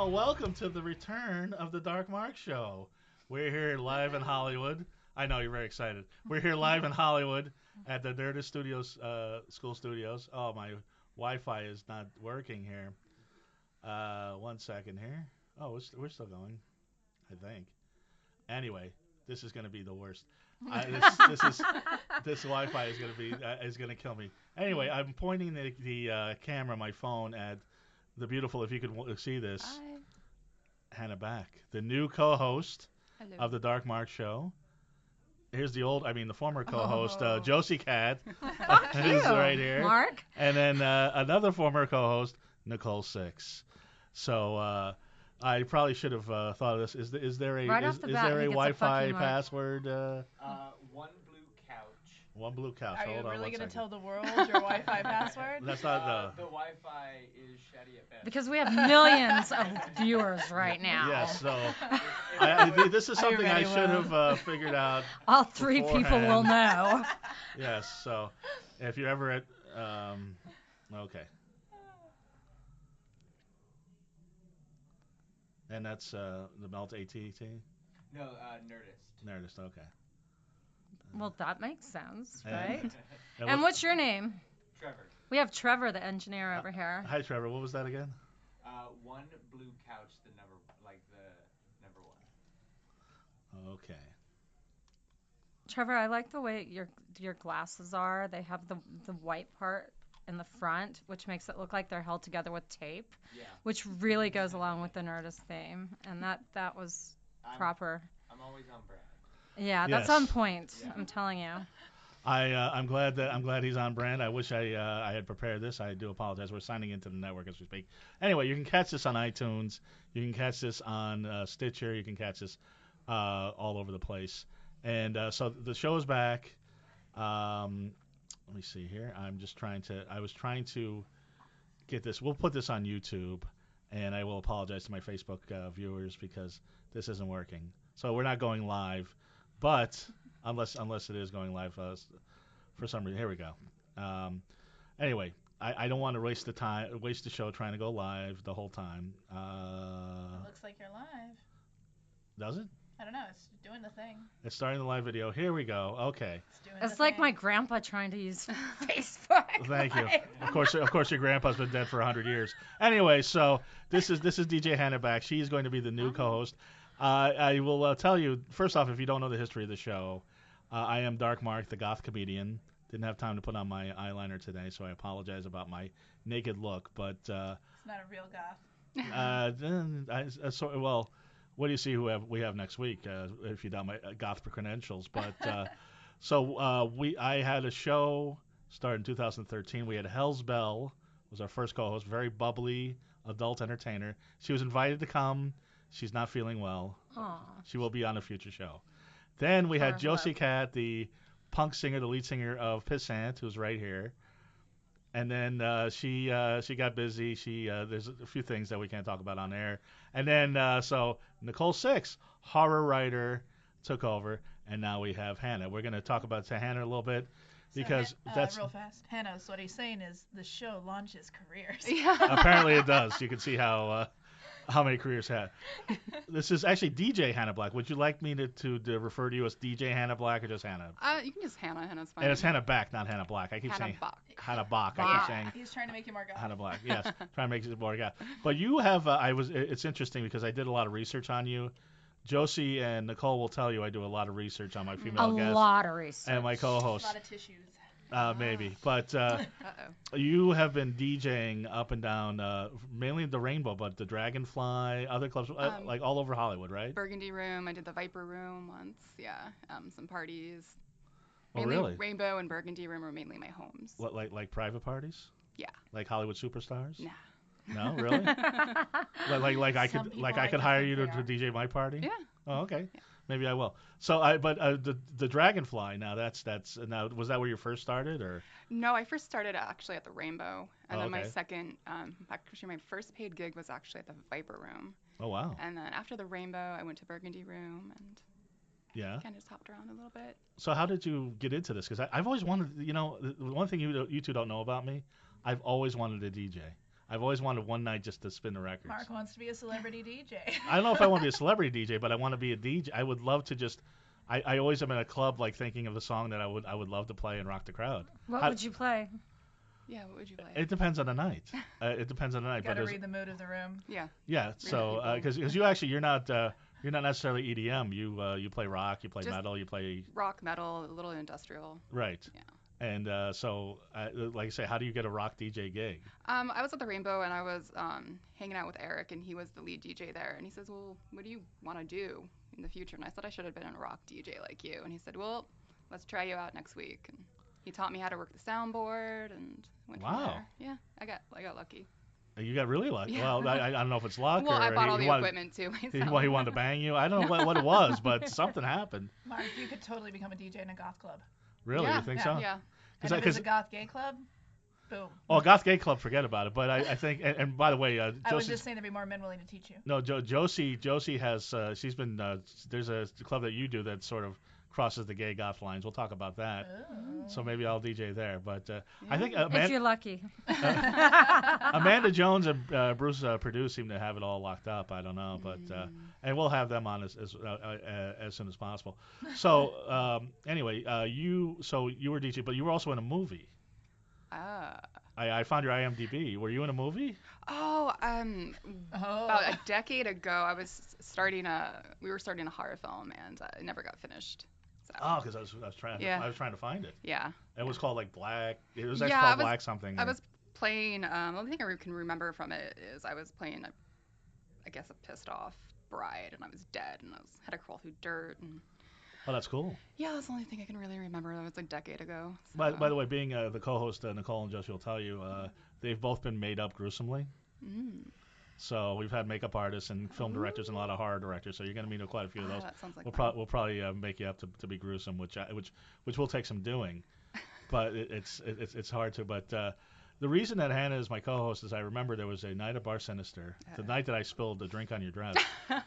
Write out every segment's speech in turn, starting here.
Well, welcome to the return of the Dark Mark Show. We're here live in Hollywood. I know you're very excited. We're here live in Hollywood at the Nerdist Studios, School Studios. Oh, my Wi-Fi is not working here. 1 second here. Oh, we're still going, I think. Anyway, this is going to be the worst. This Wi-Fi is going to kill me. Anyway, I'm pointing the camera, my phone, at the beautiful. If you could see this, Hi. Hanna Bakk, the new co-host Hello. of the Dark Mark Show. Here's the former co-host, Oh. Josi Cat, Fuck who's you, right here, Mark. and then another former co-host, Nicole Sixx. So I probably should have thought of this. Is there a Right is, off the is bat, there a he gets a fuck Wi-Fi you, Mark. password? One blue couch. One blue couch. Are Hold you on really 1 going to second. tell the world your Wi-Fi password? That's not The Wi-Fi is shoddy at best. Because we have millions of viewers right now. Yes. So this is Are you something I ready, should Will? have figured out. All three people beforehand. will know. Yes. So if you're ever at okay. And that's the Melt AT&T? No, Nerdist. Nerdist, okay. Well, that makes sense, And- right? And And what's your name? Trevor. We have Trevor, the engineer, over here. Hi, Trevor. What was that again? One blue couch, the number one. Okay. Trevor, I like the way your glasses are. They have the white part in the front, which makes it look like they're held together with tape, Yeah. which really goes along with the Nerdist theme. And that was proper. I'm always on brand. Yeah, that's Yes. on point. Yeah. I'm telling you. I'm glad he's on brand. I wish I had prepared this. I do apologize. We're signing into the network as we speak. Anyway, you can catch this on iTunes. You can catch this on Stitcher. You can catch this all over the place. And so the show is back. Let me see here. I was trying to get this. We'll put this on YouTube, and I will apologize to my Facebook viewers because this isn't working. So we're not going live, but unless it is going live for some reason. Here we go. Anyway, I don't want to waste the show trying to go live the whole time. It looks like you're live. Does it? I don't know. It's doing the thing. It's starting the live video. Here we go. Okay. It's doing It's the like thing. my grandpa trying to use Facebook. Thank you. Live. Of course, your grandpa's been dead for 100 years. Anyway, so this is DJ Hanna Bakk. She is going to be the new co-host. I will tell you first off, if you don't know the history of the show, I am Dark Mark, the goth comedian. Didn't have time to put on my eyeliner today, so I apologize about my naked look. But It's not a real goth. well, what do you see? We have next week? If you doubt my goth credentials, but I had a show start in 2013. We had Hell's Bell was our first co-host, very bubbly adult entertainer. She was invited to come. She's not feeling well. Aw. She will be on a future show. Then we had Poor Josi love. Cat, the punk singer, the lead singer of Pissant, who's right here. And then she got busy. There's a few things that we can't talk about on air. And then so Nicole Sixx, horror writer, took over, and now we have Hanna. We're going to talk about Hanna a little bit because so, that's real fast. Hannah, so what he's saying is the show launches careers. Yeah. apparently it does. You can see how many careers had. This is actually DJ Hanna Bakk. Would you like me to refer to you as DJ Hanna Bakk or just Hanna? You can just Hannah. Hannah's fine. And it's Hanna Bakk, not Hanna Black. I keep Hanna saying Bakk. Hanna Bakk. I Bakk. keep saying He's trying to make you more goth. Hanna Black. Yes, trying to make it more guy. But you have. It's interesting because I did a lot of research on you. Josi and Nicole will tell you I do a lot of research on my A female guests lot of research. and my A co-hosts. lot of tissues. Maybe, but Uh-oh. you have been DJing up and down, mainly the Rainbow, but the Dragonfly, other clubs, like all over Hollywood, right? Burgundy Room. I did the Viper Room once. Yeah. Some parties. Oh, Mainly really? Rainbow and Burgundy Room are mainly my homes. What, like private parties? Yeah. Like Hollywood superstars? Nah. No, really? like I Some could people like I like could to hire think you they to are. DJ my party? Yeah. Oh, okay. Yeah. Maybe I will. So the Dragonfly now that's was that where you first started or? No, I first started actually at the Rainbow, and Oh, then my okay. second, actually my first paid gig was actually at the Viper Room, Oh wow. and then after the Rainbow, I went to Burgundy Room and Yeah. kind of just hopped around a little bit. So how did you get into this? Because I've always wanted, the one thing you two don't know about me, I've always wanted to DJ. I've always wanted one night just to spin the records. Mark wants to be a celebrity DJ. I don't know if I want to be a celebrity DJ, but I want to be a DJ. I would love to just. I always am in a club like thinking of a song that I would love to play and rock the crowd. What would you play? Yeah, what would you play? It depends on the night. It depends on the night. Got to but read the mood of the room. Yeah. yeah. So because you're not necessarily EDM. You play rock, you play Just metal, you play rock, metal, a little industrial. right. Yeah. And so like I say, how do you get a rock DJ gig? I was at the Rainbow and I was hanging out with Eric and he was the lead DJ there and he says, well, what do you want to do in the future? And I said I should have been a rock DJ like you. And he said, well, let's try you out next week. And he taught me how to work the soundboard and went from there. Yeah, I got lucky. You got really lucky. Yeah. Well, I don't know if it's luck Well, or I bought all he the wanted, equipment too. he wanted to bang you. I don't know what it was, but something happened. Mark, you could totally become a DJ in a goth club. Really, yeah, you think yeah, so? Yeah. And if it's a goth gay club, boom. Oh, Goth Gay Club, forget about it. But I think, and by the way, I was Josi, just saying there'd be more men willing to teach you. no, Josi has, she's been, there's a club that you do that sort of crosses the gay goth lines. We'll talk about that. Oh. So maybe I'll DJ there. But I think If you're lucky. Amanda Jones and Bruce Perdue seem to have it all locked up. I don't know, but and we'll have them on as soon as possible. So anyway, you were DJ, but you were also in a movie. I found your IMDb. Were you in a movie? Oh, about a decade ago, we were starting a horror film, and it never got finished. So. Oh, because I was trying to find it. Yeah. It was called like Black. It was actually Yeah, called Black something. I was playing. The only thing I can remember from it is I was playing, I guess, a pissed off bride, and I was dead, and had to crawl through dirt, and. Oh, that's cool. Yeah, that's the only thing I can really remember. That was a decade ago. So. By the way, being the co-host, Nicole and Josi will tell you, they've both been made up gruesomely. Mm. So we've had makeup artists and film directors and a lot of horror directors. So you're going to meet quite a few of those. That sounds like we'll probably make you up to be gruesome, which will take some doing, but it's hard to. But the reason that Hannah is my co-host is I remember there was a night at Bar Sinister, the night that I spilled the drink on your dress,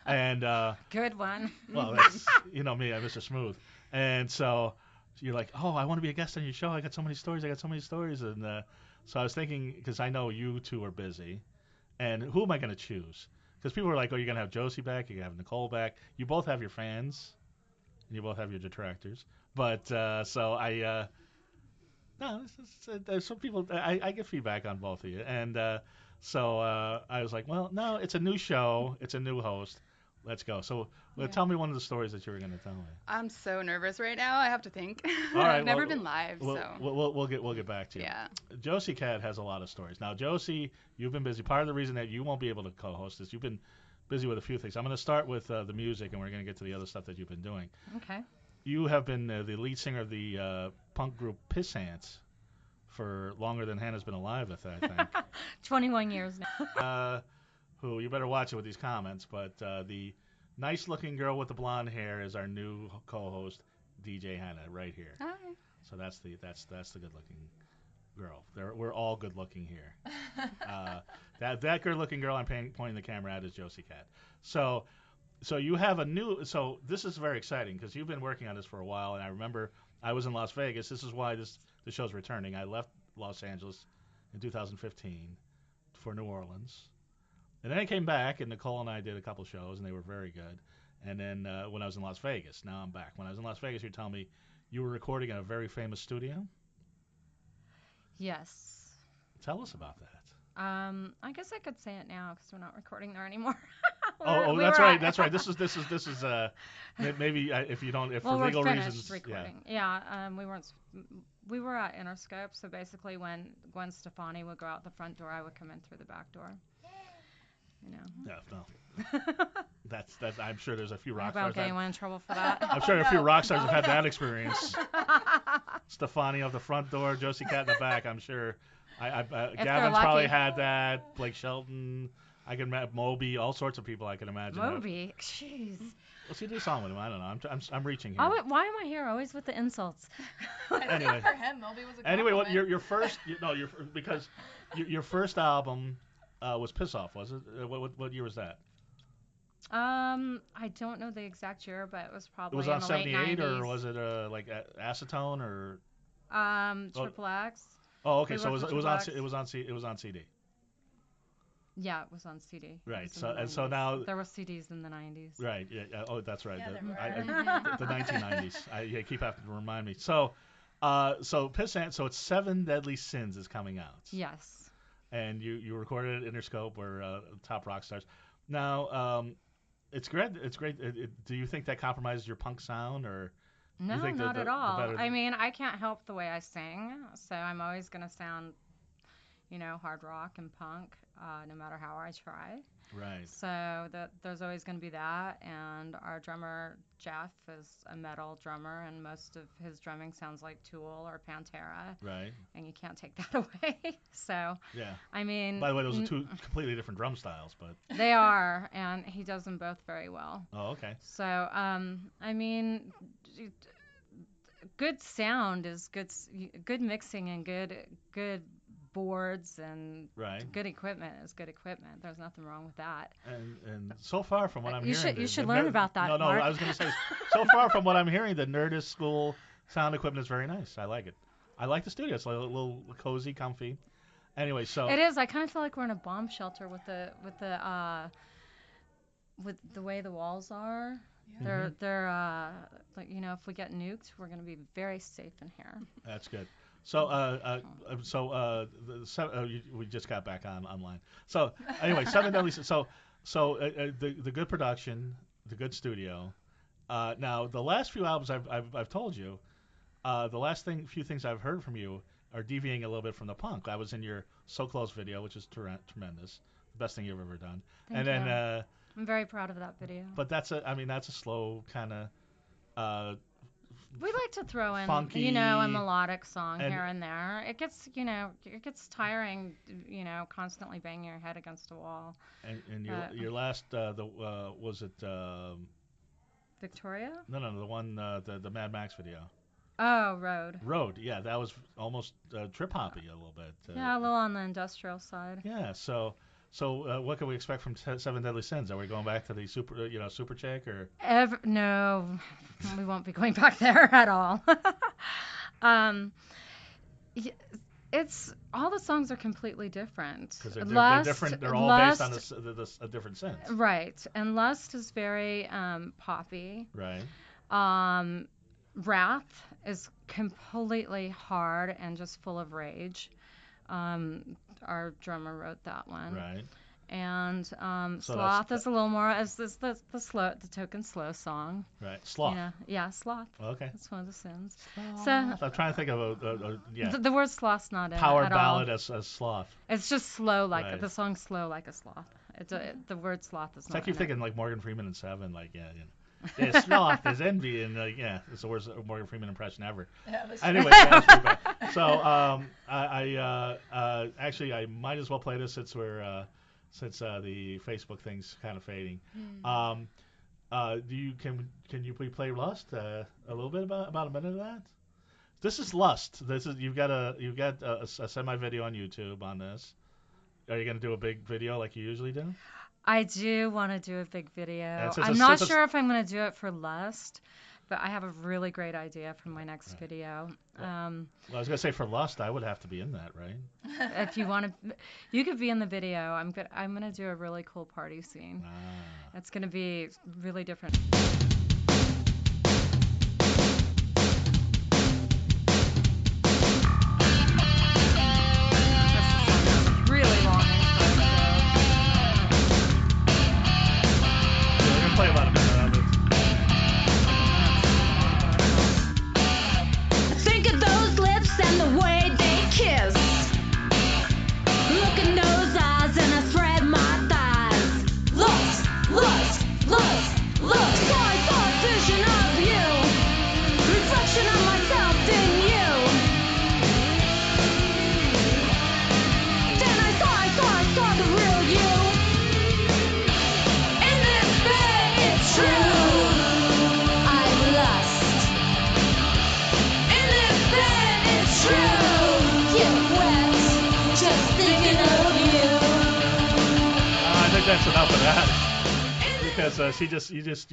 and Good one. well, that's me, I'm Mr. Smooth, and so you're like, oh, I want to be a guest on your show. I got so many stories, and so I was thinking because I know you two are busy. And who am I going to choose? Because people are like, oh, you're going to have Josi back, you're going to have Nicole back. You both have your fans, and you both have your detractors. But so no, there's some people, I get feedback on both of you. And so I was like, well, no, it's a new show, it's a new host. Let's go. So tell me one of the stories that you were going to tell me. I'm so nervous right now. I have to think. All right, I've never been live, so. We'll get back to you. Yeah. Josi Cat has a lot of stories. Now, Josi, you've been busy. Part of the reason that you won't be able to co-host is you've been busy with a few things. I'm going to start with the music, and we're going to get to the other stuff that you've been doing. Okay. You have been the lead singer of the punk group Piss Ants for longer than Hannah's been alive, I think. 21 years now. Who, you better watch it with these comments, but the nice-looking girl with the blonde hair is our new co-host, DJ Hanna, right here. Hi. So that's the good-looking girl. We're all good-looking here. That good-looking girl I'm pointing the camera at is Josi Cat. So you have so this is very exciting because you've been working on this for a while, and I remember I was in Las Vegas. This is why the show's returning. I left Los Angeles in 2015 for New Orleans. And then I came back, and Nicole and I did a couple shows, and they were very good. And then when I was in Las Vegas, now I'm back. When I was in Las Vegas, you were telling me you were recording in a very famous studio? Yes. Tell us about that. I guess I could say it now because we're not recording there anymore. That's right. That's right. This is maybe if you don't, well, for legal we're finished reasons. Recording. Yeah. We were at Interscope, so basically when Gwen Stefani would go out the front door, I would come in through the back door. Yeah, no. That's. I'm sure there's a few rock About stars. getting anyone in trouble for that. I'm sure a few rock stars have had that experience. Stefani of the front door, Josi Cat in the back. I'm sure. Gavin's probably had that. Blake Shelton. I can imagine Moby. All sorts of people I can imagine. Moby, jeez. Let's do a song with him. I don't know. I'm reaching here. Oh, why am I here always with the insults? Anyway. For him, Moby was a Anyway, what compliment. your first? Because your first album was Piss Off, was it? What year was that? I don't know the exact year, but it was probably It was in on the 78, late 90s. or was it like Acetone, or? Triple X. Oh, okay. We So worked it with was Triple X. on CD. Yeah, it was on CD. It Right. was in So the and so 90s. now. There were CDs in the 90s. Right. Yeah. Oh, that's right. Yeah, there The 1990s. I keep having to remind me. So, so it's Seven Deadly Sins is coming out. Yes. And you recorded it at Interscope or Top Rock Stars. Now, it's great. It's great. Do you think that compromises your punk sound, or No, you think not at all. better? I mean, I can't help the way I sing, so I'm always gonna sound, hard rock and punk, no matter how I try. Right. So there's always going to be that, and our drummer Jeff is a metal drummer, and most of his drumming sounds like Tool or Pantera. Right. And you can't take that away. So Yeah. I mean, by the way, those are two completely different drum styles, but they are, and he does them both very well. Oh, okay. So I mean, good sound is good mixing and good boards and good equipment is good equipment. There's nothing wrong with that. And so far from what I'm hearing, you should learn about that. No, Mark. I was going to say, so far from what I'm hearing, the Nerdist School sound equipment is very nice. I like it. I like the studio. It's a little cozy, comfy. Anyway, so it is. I kind of feel like we're in a bomb shelter with the way the walls are. Yeah. They're like, if we get nuked, we're going to be very safe in here. That's good. So, we just got back online. So, anyway, Seven Deadly Sins. So the good production, the good studio. Now, the last few albums I've told you, few things I've heard from you are deviating a little bit from the punk. I was in your So Close video, which is tremendous, the best thing you've ever done. Thank you. I'm very proud of that video. But that's a slow kind of. We like to throw in, funky, a melodic song here and there. It gets tiring, constantly banging your head against a wall. And your last, was it? Victoria? No, the one, the Mad Max video. Oh, Road. Road, yeah, that was almost trip hoppy a little bit. Yeah, a little on the industrial side. Yeah, so what can we expect from Seven Deadly Sins? Are we going back to the super chick or? No, we won't be going back there at all. It's all the songs are completely different. Because they're different. They're all based on a different sense. Right, and Lust is very poppy. Right. Wrath is completely hard and just full of rage. Our drummer wrote that one. Right. And Sloth is a little more as the token slow song. Right. Sloth. Yeah, Sloth. Okay. That's one of the sins. Sloth. So I'm trying to think of the word sloth's not in power it at ballad all. as sloth. It's just slow Right. the song's slow like a sloth. The word sloth is not. I keep in thinking it. like Morgan Freeman and Seven, like there's sloth, there's envy, and it's the worst Morgan Freeman impression ever. Anyway, that's pretty bad. So actually I might as well play this since the Facebook thing's kind of fading. Can you please play Lust a little bit about a minute of that? This is Lust. You've got a semi video on YouTube on this. Are you gonna do a big video like you usually do? I do want to do a big video. It's I'm not sure if I'm going to do it for Lust, but I have a really great idea for my next video. Well, I was going to say for Lust, I would have to be in that, right? If you want to, you could be in the video. I'm going to do a really cool party scene. It's going to be really different. Really long. Play about a minute of it. Think of those lips and the way they kiss. Look in those eyes and I thread my thighs. Lust, lust, lust, lust. So I saw a vision of you, reflection of myself in you. Then I saw the real you. In this bed, it's true. I lust. In this bed, it's true. Get wet, just thinking of you. I think that's enough of that. Because you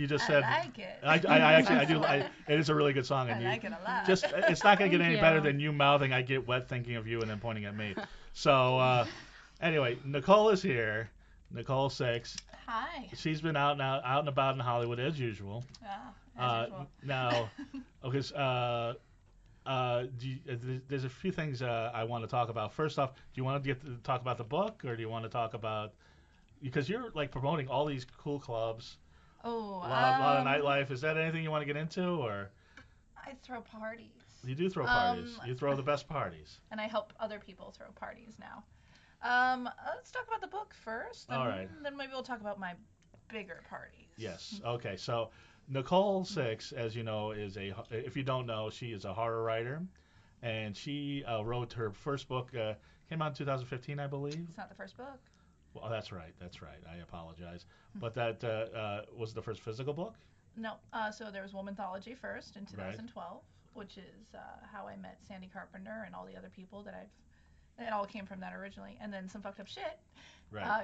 just said. I like it. I actually do. It is a really good song, and I like it a lot. it's not gonna get Thank any you. better than you mouthing "I get wet thinking of you" and then pointing at me. So Anyway, Nicole is here. Nicole Sixx. Hi. She's been out and about in Hollywood as usual. As usual. Now, okay. There's a few things I want to talk about. First off, do you want to talk about the book, or do you want to talk about, because you're like promoting all these cool clubs, Oh, a lot of nightlife. Is that anything you want to get into, or? I throw parties. You do throw parties. You throw the best parties. And I help other people throw parties now. Let's talk about the book first. All right. Then maybe we'll talk about my bigger parties. Yes. Okay. So Nicole Sixx, as you know, if you don't know, she is a horror writer, and she wrote her first book. Came out in 2015, I believe. It's not the first book. Well, that's right. I apologize. But that was the first physical book? No. So there was Womanthology first in 2012, which is how I met Sandy Carpenter and all the other people that it all came from that originally. And then Some Fucked Up Shit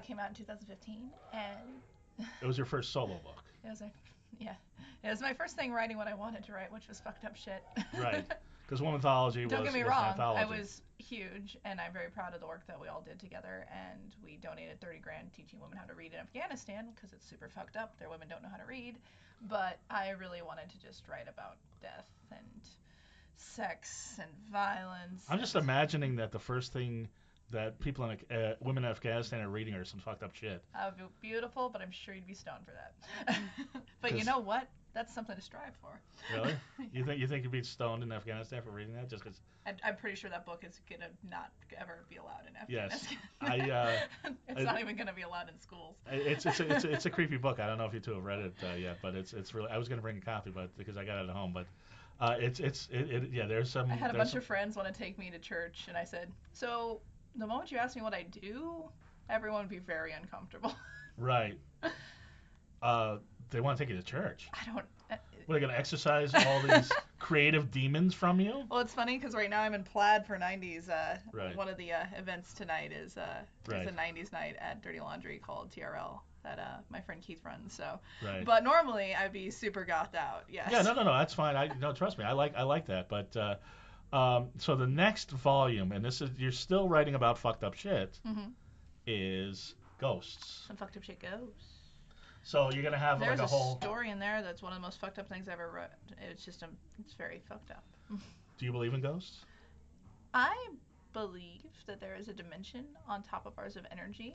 came out in 2015. And it was your first solo book. It was my first thing writing what I wanted to write, which was fucked up shit. Right. Because Womanthology Don't was get me an wrong, anthology. I was huge, and I'm very proud of the work that we all did together, and we donated $30,000 teaching women how to read in Afghanistan, because it's super fucked up. Their women don't know how to read. But I really wanted to just write about death and sex and violence. I'm just imagining that the first thing that people women in Afghanistan are reading are some fucked up shit. Beautiful, but I'm sure you'd be stoned for that. But you know what? That's something to strive for. Really? You think you'd be stoned in Afghanistan for reading that just because? I'm pretty sure that book is gonna not ever be allowed in Afghanistan. Yes. It's not even gonna be allowed in schools. It's a creepy book. I don't know if you two have read it yet, but it's really. I was gonna bring a copy, but because I got it at home, but. There's some. I had a bunch of friends want to take me to church, and I said, so the moment you ask me what I do, everyone would be very uncomfortable. Right. They want to take you to church. I don't. What, are they going to exercise all these creative demons from you? Well, it's funny because right now I'm in plaid for 90s. Right. One of the events tonight is a 90s night at Dirty Laundry called TRL that my friend Keith runs. So, but normally I'd be super gothed out. Yes. Yeah, no, that's fine. No, trust me, I like that. But so the next volume, and this is you're still writing about fucked up shit, is ghosts. Some fucked up shit ghosts. So you're gonna have There's like a whole story in there that's one of the most fucked up things I ever read. It's just it's very fucked up. Do you believe in ghosts? I believe that there is a dimension on top of ours of energy,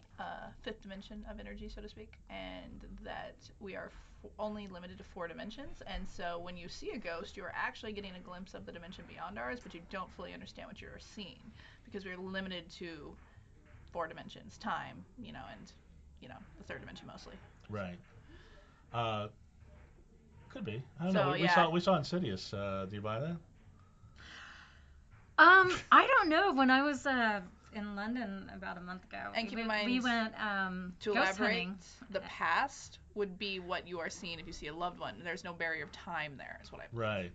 fifth dimension of energy, so to speak, and that we are only limited to 4 dimensions. And so when you see a ghost, you are actually getting a glimpse of the dimension beyond ours, but you don't fully understand what you're seeing because we're limited to 4 dimensions, time, and the 3rd dimension mostly. Right. Could be. I don't know. We saw Insidious. Do you buy that? I don't know. When I was in London about a month ago, and keep in mind, we went to elaborate. hunting. The past would be what you are seeing if you see a loved one. There's no barrier of time there. Is what I believe. Right.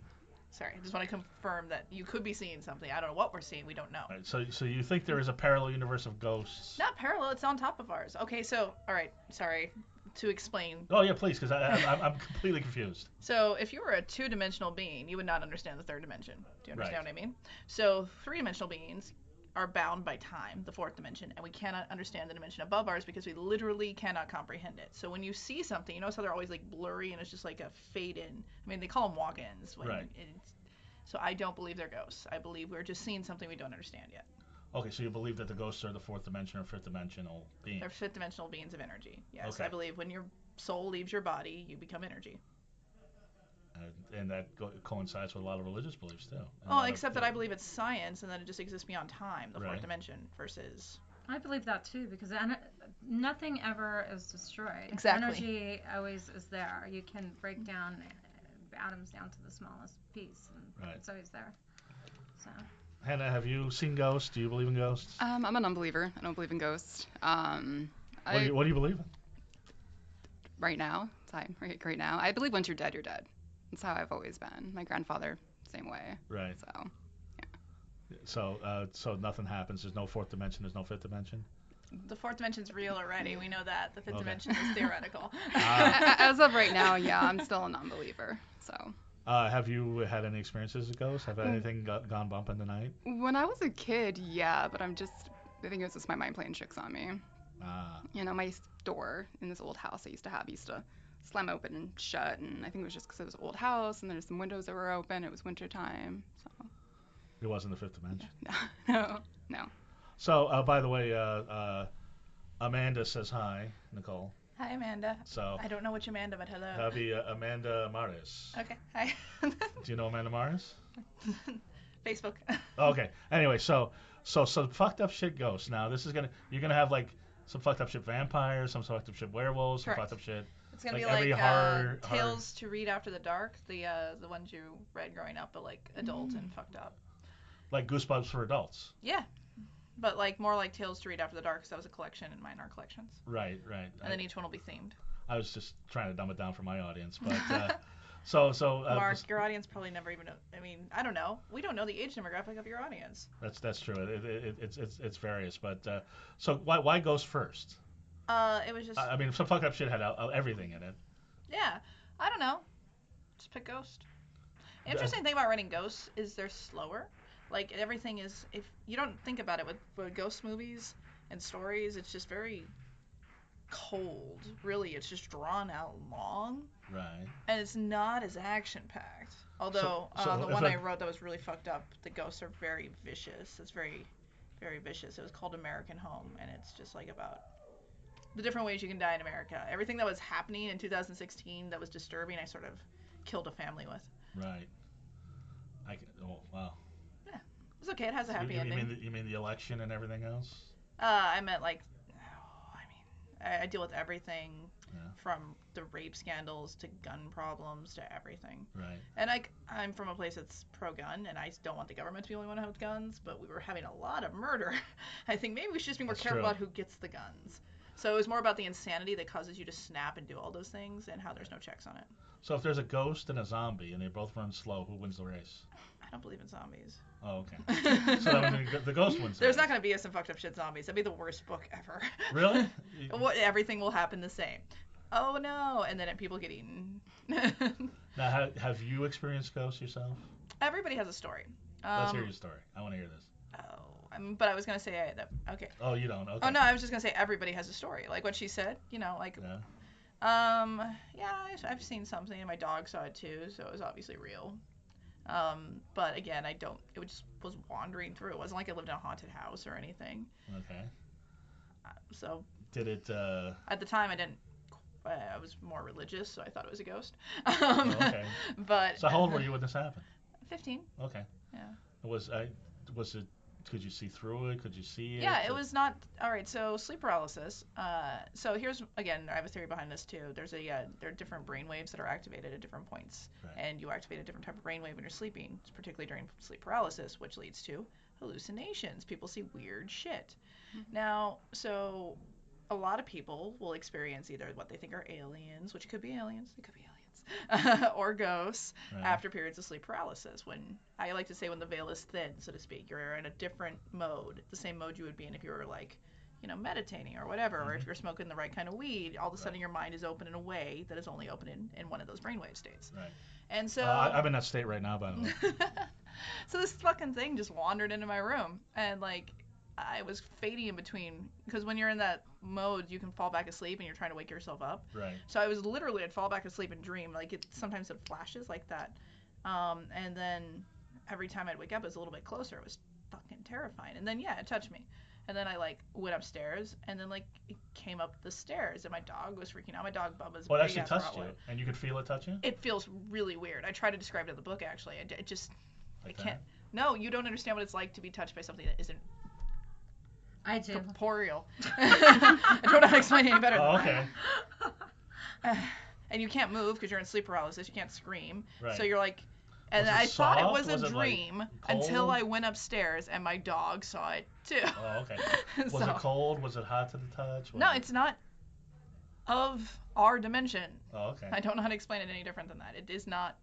Sorry, I just want to confirm that you could be seeing something. I don't know what we're seeing. We don't know. Right. So you think there is a parallel universe of ghosts? Not parallel. It's on top of ours. Okay. So all right. Sorry to explain. Oh yeah, please, because I'm completely confused. So if you were a 2-dimensional being, you would not understand the 3rd dimension. Do you understand what I mean? So 3-dimensional beings are bound by time, the 4th dimension, and we cannot understand the dimension above ours because we literally cannot comprehend it. So when you see something, you notice how they're always like blurry and it's just like a fade in. I mean, they call them walk-ins. So I don't believe they're ghosts. I believe we're just seeing something we don't understand yet. Okay, so you believe that the ghosts are the 4th dimension or 5th dimensional beings? They're 5th dimensional beings of energy. Yes, okay. I believe when your soul leaves your body, you become energy. And that coincides with a lot of religious beliefs too. Oh, except that I believe it's science and that it just exists beyond time, the 4th dimension, versus... I believe that too, because nothing ever is destroyed. Exactly. Energy always is there. You can break down atoms down to the smallest piece, and it's always there. So. Hannah, have you seen ghosts? Do you believe in ghosts? I'm an unbeliever. I don't believe in ghosts. What do you believe in? Right now, right now, I believe once you're dead, you're dead. That's how I've always been. My grandfather, same way. Right. So, yeah. So nothing happens. There's no 4th dimension. There's no 5th dimension. The 4th dimension's real already. We know that. The 5th dimension is theoretical. As of right now, yeah, I'm still a non-believer. So. Have you had any experiences with ghosts? Have anything gone bump in the night? When I was a kid, yeah, but I'm just I think it was just my mind playing tricks on me. Ah. You know, my door in this old house I used to slam open and shut, and I think it was just because it was an old house and there's some windows that were open. It was winter time, so. It wasn't the fifth dimension. No. So, by the way, Amanda says hi, Nicole. Hi, Amanda. So I don't know which Amanda, but hello. that'd be Amanda Maris. Okay. Hi. Do you know Amanda Maris? Facebook. Okay. Anyway, so some fucked up shit ghosts. Now you're gonna have like some fucked up shit vampires, some fucked up shit werewolves, some Correct. fucked up shit. It's gonna Like be every like horror- Tales to Read After the Dark, the ones you read growing up, but like adult and fucked up. Like Goosebumps for adults. Yeah, but like more like Tales to Read After the Dark, because that was a collection and mine are collections. Right. And then each one will be themed. I was just trying to dumb it down for my audience, but so Mark, your audience probably never even know. I mean, I don't know. We don't know the age demographic of your audience. that's true. It's various, but so why Ghost first? It was just. I mean, some fucked up shit had everything in it. Yeah, I don't know. Just pick Ghost. Interesting thing about writing Ghosts is they're slower. Like everything is, if you don't think about it with ghost movies and stories, it's just very cold. Really, it's just drawn out long. Right. And it's not as action packed. Although So the if one I- I wrote that was really fucked up, the ghosts are very vicious. It's very, very vicious. It was called American Home, and it's just like about the different ways you can die in America. Everything that was happening in 2016 that was disturbing, I sort of killed a family with. Right. Oh wow. It's okay. It has a happy ending. You mean the election and everything else? I meant like, I deal with everything from the rape scandals to gun problems to everything. Right. And I'm from a place that's pro-gun, and I don't want the government to be the only one who has guns, but we were having a lot of murder. I think maybe we should just be more That's careful true. about who gets the guns. So it was more about the insanity that causes you to snap and do all those things, and how there's no checks on it. So if there's a ghost and a zombie and they both run slow, who wins the race? I don't believe in zombies. Oh, okay. So that means the ghost wins. There's not going to be some fucked up shit zombies. That'd be the worst book ever. Really? Everything will happen the same. Oh no, and then people get eaten. Now, have you experienced ghosts yourself? Everybody has a story. Let's hear your story. I want to hear this. But I was gonna say that. Okay. Oh, you don't. Okay. Oh no, I was just gonna say everybody has a story. Like what she said. You know, like. Yeah. Yeah, I've seen something, and my dog saw it too, so it was obviously real. But again, it just was wandering through. It wasn't like I lived in a haunted house or anything. Okay. So. Did it? At the time, I didn't. I was more religious, so I thought it was a ghost. Okay. But. So how old were you when this happened? 15. Okay. Yeah. Was it? Could you see through it? Could you see it? Yeah, it was not. All right, so sleep paralysis. So here's, again, I have a theory behind this too. There are different brain waves that are activated at different points. Right. And you activate a different type of brain wave when you're sleeping, particularly during sleep paralysis, which leads to hallucinations. People see weird shit. Mm-hmm. Now, so a lot of people will experience either what they think are aliens, which could be aliens, it could be aliens, or ghosts after periods of sleep paralysis. When I like to say when the veil is thin, so to speak, you're in a different mode, the same mode you would be in if you were like, meditating or whatever, or if you're smoking the right kind of weed, all of a sudden your mind is open in a way that is only open in one of those brainwave states. Right. And so I'm in that state right now, by the way. So this fucking thing just wandered into my room, and like I was fading in between, because when you're in that mode, you can fall back asleep and you're trying to wake yourself up. Right. So I'd fall back asleep and dream, like sometimes it flashes like that. And then every time I'd wake up, it was a little bit closer. It was fucking terrifying. And then, it touched me. And then I went upstairs, and then it came up the stairs, and my dog was freaking out. My dog Bubba's Well, it actually big-ass touched you, Rottweiler. and you could feel it touch you? It feels really weird. I try to describe it in the book, actually. I can't. That? No, you don't understand what it's like to be touched by something that isn't I do. corporeal. I don't know how to explain it any better. Oh, okay. And you can't move because you're in sleep paralysis. You can't scream. Right. So you're like, and Was it I thought it soft? was Was a it, like, dream until cold? I went upstairs and my dog saw it too. Oh, okay. Was it cold? Was it hot to the touch? No, it's not of our dimension. Oh, okay. I don't know how to explain it any different than that. It is not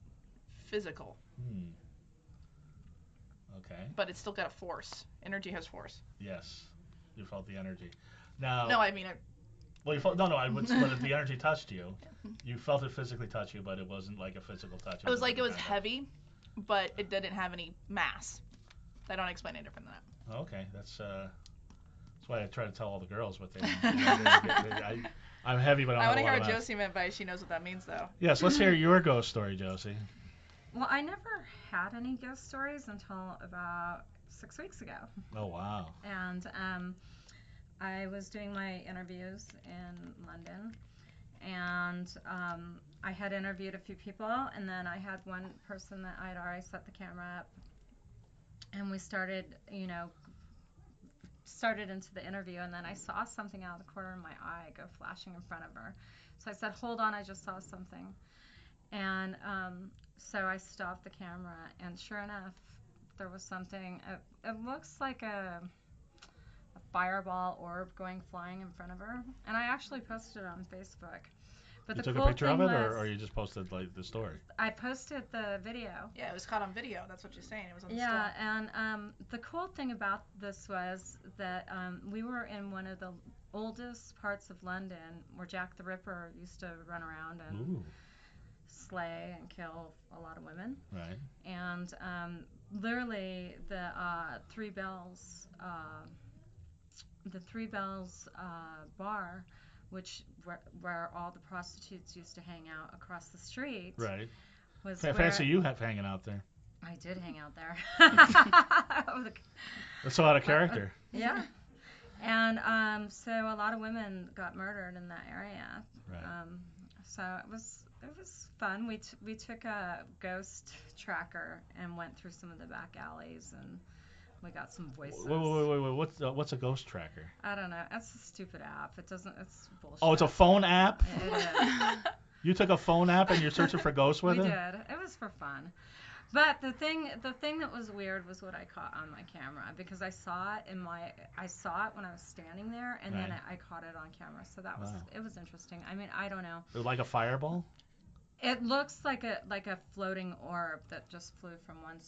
physical. Okay. But it's still got a force. Energy has force. Yes. You felt the energy. Now. No, I mean. Well, you felt, no, but if the energy touched you, you felt it physically touch you, but it wasn't like a physical touch. It was like it was heavy, but it didn't have any mass. I don't explain it different than that. Okay, that's That's why I try to tell all the girls what they. I'm heavy, but I I don't want to know hear what what Josie meant by she knows what that means, though. Yes, let's hear your ghost story, Josie. Well, I never had any ghost stories until about 6 weeks ago. Oh wow. And I was doing my interviews in London, and I had interviewed a few people, and then I had one person that I had already set the camera up, and we started into the interview, and then I saw something out of the corner of my eye go flashing in front of her. So I said, "Hold on, I just saw something." And so I stopped the camera, and sure enough, there was something. It looks like a fireball orb going flying in front of her, and I actually posted it on Facebook. But You the took cool a picture thing of it, was, or you just posted like the story? I posted the video. Yeah, it was caught on video. That's what you're saying. It was on the Yeah, still. and the cool thing about this was that we were in one of the oldest parts of London where Jack the Ripper used to run around and slay and kill a lot of women. Right. And literally the Three Bells bar, which where all the prostitutes used to hang out across the street. Right. Was Fancy you have hanging out there. I did hang out there. That's so out of character. Yeah. And so a lot of women got murdered in that area. Right. So it was fun. We took a ghost tracker and went through some of the back alleys, and we got some voices. Wait. What's a ghost tracker? I don't know. It's a stupid app. It's bullshit. Oh, it's a phone app? It is. You took a phone app and you're searching for ghosts with it? We did. It was for fun. But the thing that was weird was what I caught on my camera, because I saw it when I was standing there, and then I caught it on camera. So that was it was interesting. I mean, I don't know. It was like a fireball? It looks like a floating orb that just flew from one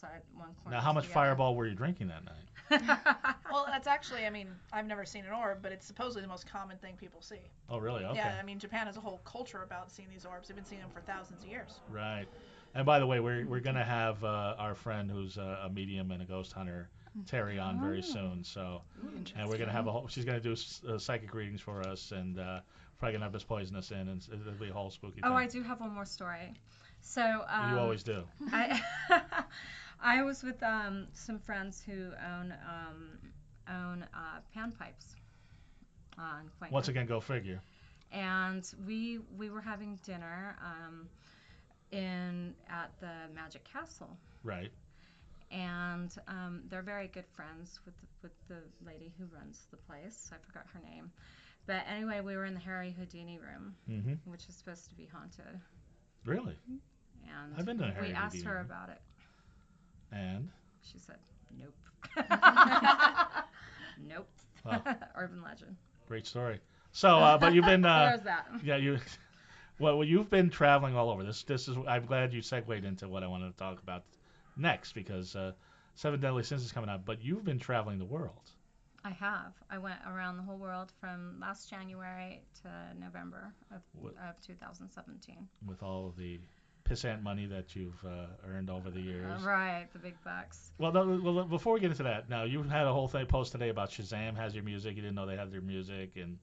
corner. Now, how much fireball were you drinking that night? Well, that's actually, I mean, I've never seen an orb, but it's supposedly the most common thing people see. Oh, really? Okay. Yeah, I mean, Japan has a whole culture about seeing these orbs. They've been seeing them for thousands of years. Right. And by the way, we're gonna have our friend who's a medium and a ghost hunter, Terry, on very soon. So, and we're gonna have she's gonna do psychic readings for us, and probably gonna have us poison us in, and it'll be a whole spooky thing. Oh, I do have one more story. So you always do. I was with some friends who own pan pipes. Once again, go figure. And we were having dinner at the Magic Castle. Right. And they're very good friends with the lady who runs the place. I forgot her name. But anyway, we were in the Harry Houdini room, which is supposed to be haunted. Really? And I've been to Harry we asked Houdini her room. about it. And? She said, nope. Nope. Wow. Urban legend. Great story. So, but you've been. There's that. Yeah, you. Well, you've been traveling all over. This is. I'm glad you segued into what I wanted to talk about next, because Seven Deadly Sins is coming out. But you've been traveling the world. I have. I went around the whole world from last January to November of 2017. With all of the pissant money that you've earned over the years. Right, the big bucks. Well, no, before we get into that, now you had a whole thing post today about Shazam has your music. You didn't know they had their music, and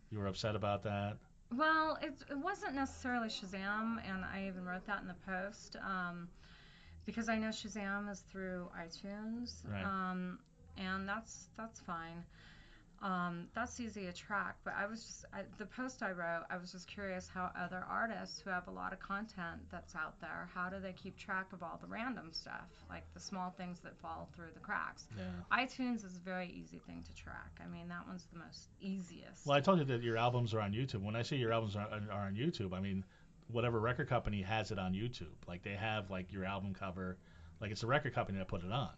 you were upset about that. Well, it wasn't necessarily Shazam, and I even wrote that in the post, because I know Shazam is through iTunes, Right. And that's fine. That's easy to track, but the post I wrote, I was just curious how other artists who have a lot of content that's out there, how do they keep track of all the random stuff, like the small things that fall through the cracks? Yeah. iTunes is a very easy thing to track. I mean, that one's the most easiest. Well, I told you that your albums are on YouTube. When I say your albums are on YouTube, I mean whatever record company has it on YouTube. Like they have like your album cover, like it's a record company that put it on.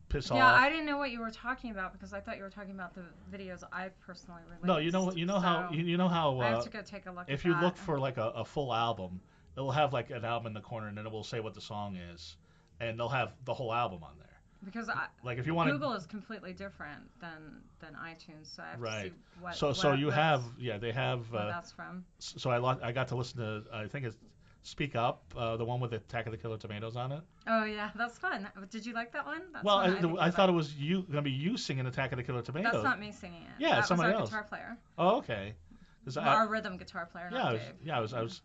Piss off. Yeah, I didn't know what you were talking about, because I thought you were talking about the videos I personally released. No, you know how I have to go take a look at that. if you look for like a full album, it'll have like an album in the corner, and then it will say what the song is, and they'll have the whole album on there. Because like if you want Google is completely different than iTunes, so I have to see what. So you have they have. Where that's from. So I got to listen to, I think it's Speak Up, the one with Attack of the Killer Tomatoes on it. Oh yeah, that's fun. Did you like that one? That's Well, one I thought it was going to be you singing Attack of the Killer Tomatoes. That's not me singing it. Yeah, that somebody was our else. guitar player. Oh, okay. Our rhythm guitar player, not Dave.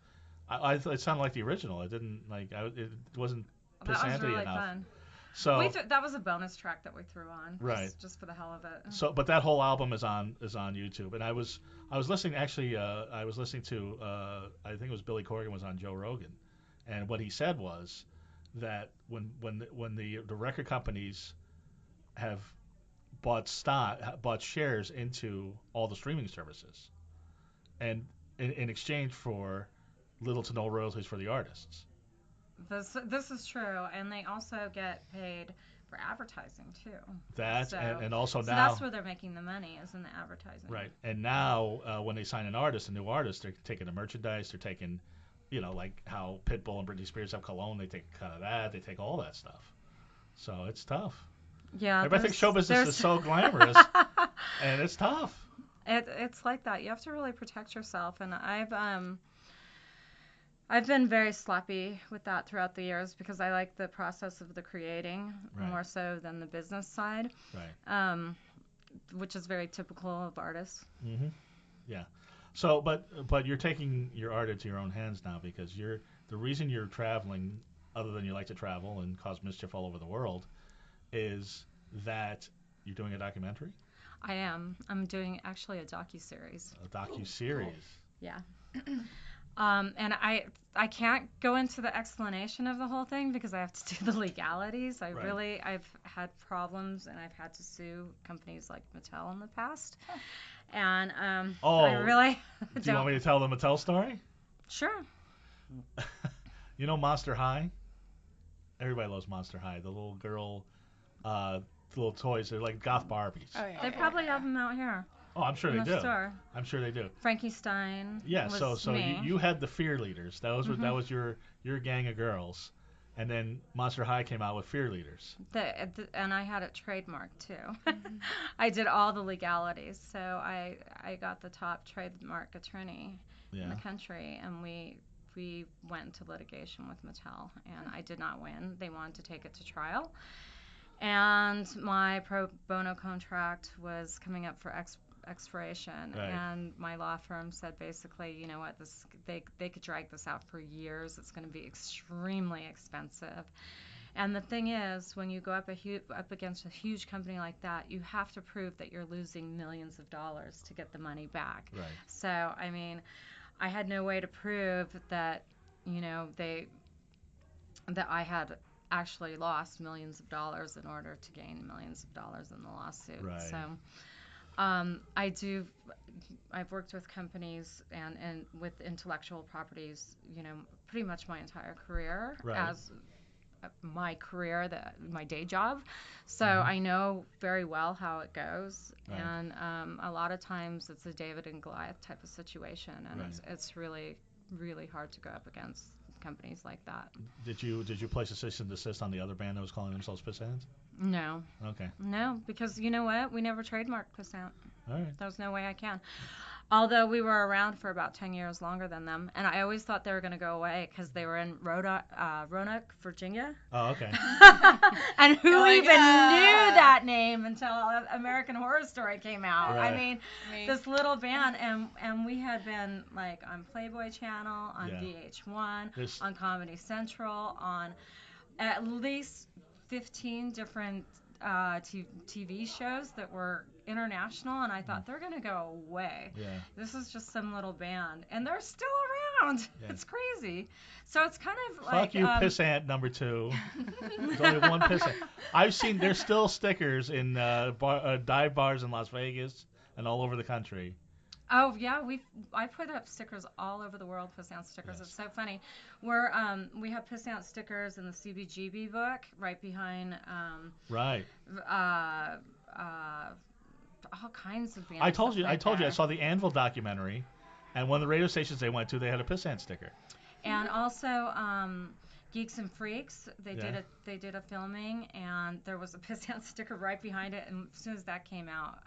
I thought it sounded like the original. It didn't it wasn't That was Pissanti really enough. fun. So that was a bonus track that we threw on, right, just for the hell of it. So, but that whole album is on YouTube, and I was listening actually. I was listening to I think it was Billy Corgan was on Joe Rogan, and what he said was that when the record companies have bought shares into all the streaming services, and in exchange for little to no royalties for the artists. This is true, and they also get paid for advertising too. And also so now that's where they're making the money, is in the advertising. Right, and now when they sign a new artist, they're taking the merchandise, they're taking, like how Pitbull and Britney Spears have cologne, they take a cut of that, they take all that stuff. So it's tough. Yeah, everybody thinks show business is so glamorous, and it's tough. It's like that. You have to really protect yourself, and I've been very sloppy with that throughout the years because I like the process of the creating more so than the business side. Right. Which is very typical of artists. Mm-hmm. Yeah. So, but you're taking your art into your own hands now because the reason you're traveling, other than you like to travel and cause mischief all over the world, is that you're doing a documentary? I am. I'm doing actually a docuseries. A docuseries. Cool. Yeah. And I can't go into the explanation of the whole thing because I have to do the legalities. I've had problems and I've had to sue companies like Mattel in the past. And I really do you want me to tell the Mattel story? Sure. You know Monster High? Everybody loves Monster High. The little girl, little toys. They're like goth Barbies. Oh, yeah. They probably have them out here. Oh, I'm sure they do. Store. I'm sure they do. Frankie Stein. Yeah, was so me. you had the Fear Leaders. That was your gang of girls, and then Monster High came out with Fear Leaders. And I had it trademarked too. I did all the legalities, so I got the top trademark attorney in the country, and we went into litigation with Mattel, and I did not win. They wanted to take it to trial. And my pro bono contract was coming up for expiration, and my law firm said basically, you know what, they could drag this out for years. It's going to be extremely expensive. And the thing is, when you go up against a huge company like that, you have to prove that you're losing millions of dollars to get the money back. Right. So, I mean, I had no way to prove that, that I had actually lost millions of dollars in order to gain millions of dollars in the lawsuit. Right. So I've worked with companies and with intellectual properties, pretty much my entire career as my career, my day job. So I know very well how it goes. Right. And a lot of times it's a David and Goliath type of situation, and it's really, really hard to go up against companies like that. Did you place a cease and desist on the other band that was calling themselves Pissant? No. Okay. No, because you know what? We never trademarked Pissant. All right. There's no way I can. Although we were around for about 10 years longer than them, and I always thought they were going to go away because they were in Roanoke, Virginia. Oh, okay. And who even knew that name until American Horror Story came out? Right. I mean, this little band, and we had been like on Playboy Channel, on VH1, on Comedy Central, on at least 15 different TV shows that were international, and I thought they're going to go away. Yeah. This is just some little band, and they're still around. Yeah. It's crazy. So it's kind of like... Fuck you, Pissant number 2. There's only one Pissant. I've seen there's still stickers in dive bars in Las Vegas and all over the country. Oh yeah, I put up stickers all over the world, Pissant stickers. Yes. It's so funny. We have Pissant stickers in the CBGB book right behind. All kinds of bands. I told you. I saw the Anvil documentary, and one of the radio stations they went to, they had a Pissant sticker. And also, Geeks and Freaks, they did a filming, and there was a Pissant sticker right behind it. And as soon as that came out,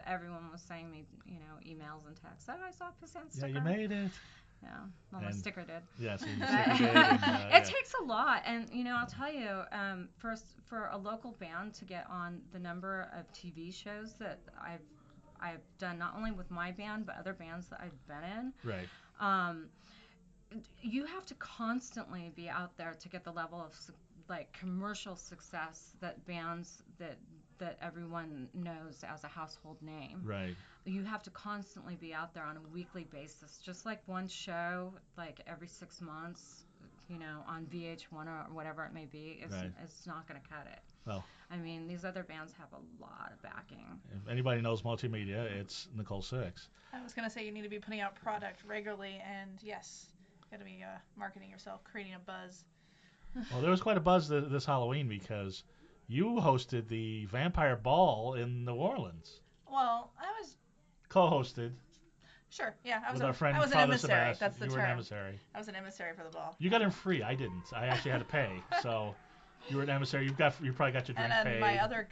everyone was sending me, emails and texts. Oh, I saw a Pissant sticker. Yeah, you made it. Yeah, well, my And- sticker did. Yes, yeah, It takes a lot, and I'll tell you, for a local band to get on the number of TV shows that I've done, not only with my band but other bands that I've been in. Right. You have to constantly be out there to get the level of like commercial success that bands that everyone knows as a household name. Right. You have to constantly be out there on a weekly basis, just like one show like every 6 months, on VH1 or whatever it may be. It's not going to cut it. Well, I mean, these other bands have a lot of backing. if anybody knows multimedia, it's Nicole Sixx. I was going to say you need to be putting out product regularly, and yes, you got to be marketing yourself, creating a buzz. Well, there was quite a buzz this Halloween because you hosted the Vampire Ball in New Orleans. Well, I was Co-hosted sure, yeah. I was with our friend I was an Father emissary. Sebastian. That's the You term. were an emissary. I was an emissary for the ball. You got in free. I didn't. I actually had to pay. So you were an emissary. You probably got your drink And then paid. my other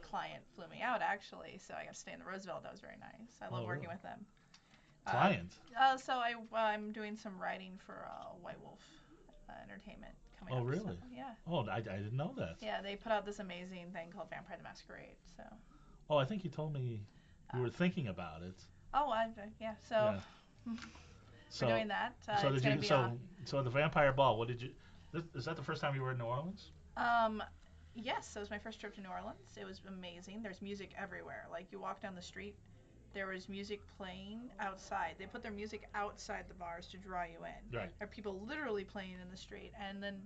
client flew me out actually, so I got to stay in the Roosevelt. That was very nice. I love working really? with them. Client. So I'm doing some writing for White Wolf Entertainment coming up. Oh, really? So, yeah. Oh, I didn't know that. Yeah, they put out this amazing thing called Vampire the Masquerade. So. Oh, I think you told me you were thinking about it. Oh, yeah. So. Yeah. We're doing that. So it's did gonna you? be So the Vampire Ball. What did you? Is that the first time you were in New Orleans? Yes, that was my first trip to New Orleans. It was amazing. There's music everywhere. Like you walk down the street, there was music playing outside. They put their music outside the bars to draw you in. Right. There are people literally playing in the street. And then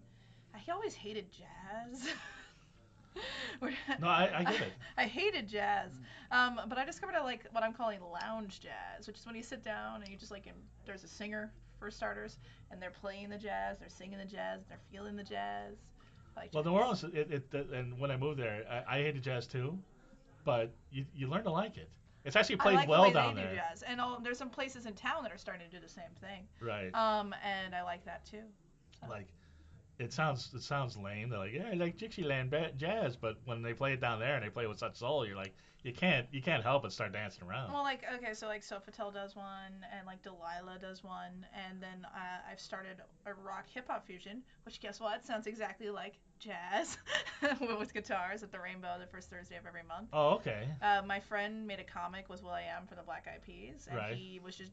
I always hated jazz. No, I get it. I hated jazz. But I discovered I like what I'm calling lounge jazz, which is when you sit down and you just there's a singer for starters, and they're playing the jazz, they're singing the jazz, they're feeling the jazz. Well, New Orleans, and when I moved there, I hated jazz too, but you learn to like it. It's actually played I like well the way down they there. do jazz, and there's some places in town that are starting to do the same thing. Right. And I like that too. So. Like, it sounds lame. They're like, yeah, I like Dixieland jazz, but when they play it down there and they play it with such soul, you're like, you can't help but start dancing around. Well, so Sofitel does one, and Delilah does one, and then I've started a rock hip hop fusion, which guess what? Sounds exactly like jazz with guitars at the Rainbow the first Thursday of every month. Oh, okay. My friend made a comic with Will.i.am for the Black Eyed Peas, and Right. he was just